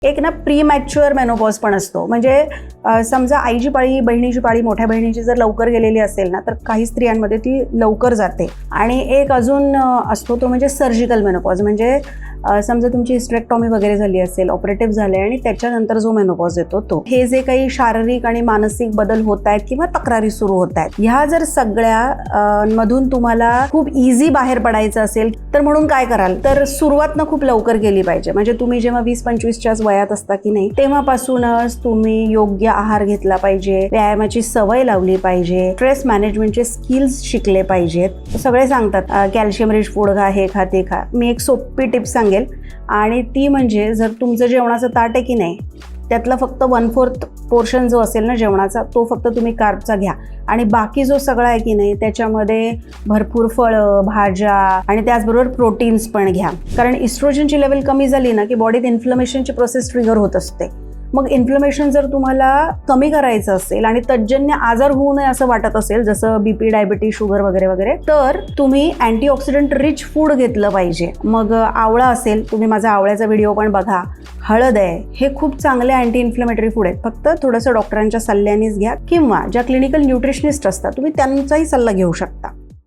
एक ना pre mature menopause पण असतो. म्हणजे समजा आईची पाळी, बहिणीची पाळी, मोठ्या बहिणीची जर लवकर गेलेली असेल ना, तर काही स्त्रियांमध्ये ती लवकर जाते. आणि एक अजून असतो तो म्हणजे सर्जिकल मेनोपॉज. म्हणजे समजा तुमची हिस्टेरेक्टॉमी वगैरे झाली असेल, ऑपरेटिव्ह झाले आणि त्याच्यानंतर जो मेनोपॉज येतो तो. हे जे काही शारीरिक आणि मानसिक बदल होत आहेत किंवा तक्रारी सुरू होत आहेत, ह्या जर सगळ्या मधून तुम्हाला खूप इझी बाहेर पडायचं असेल तर म्हणून काय कराल, तर सुरुवात खूप लवकर केली पाहिजे. म्हणजे तुम्ही जेव्हा 20-25च्याच वयात असता की नाही, तेव्हापासूनच तुम्ही योग्य आहार घेतला पाहिजे, व्यायामाची सवय लावली पाहिजे, स्ट्रेस मॅनेजमेंटचे स्किल्स शिकले पाहिजेत. सगळे सांगतात कॅल्शियम रिच फूड खा, हे खा, ते खा. मी एक सोपी टिप सांगेल आणि ती म्हणजे जर तुमचं जेवणाचं ताट आहे की नाही, त्यातला फक्त 1/4 पोर्शन जो असेल ना जेवणाचा, तो फक्त तुम्ही कार्बचा घ्या आणि बाकी जो सगळा आहे की नाही त्याच्यामध्ये भरपूर फळं, भाज्या आणि त्याचबरोबर प्रोटीन्स पण घ्या. कारण इस्ट्रोजनची लेवल कमी झाली ना की बॉडीत इन्फ्लमेशनची प्रोसेस ट्रिगर होत असते. मग इन्फ्लमेशन जर तुम्हाला कमी करायचं असेल आणि तज्जन्य आजार होऊ नये असं वाटत असेल, जसं बीपी, डायबिटीज, शुगर वगैरे वगैरे, तर तुम्ही अँटीऑक्सिडंट रिच फूड घेतलं पाहिजे. मग आवळा असेल, तुम्ही माझा आवळ्याचा व्हिडिओ पण बघा. हळद आहे, हे खूप चांगले अँटी इन्फ्लेमेटरी फूड आहेत. फक्त थोडंसं डॉक्टरांच्या सल्ल्यानेच घ्या किंवा ज्या क्लिनिकल न्यूट्रिशनिस्ट असतात तुम्ही त्यांचाही सल्ला घेऊ शकता.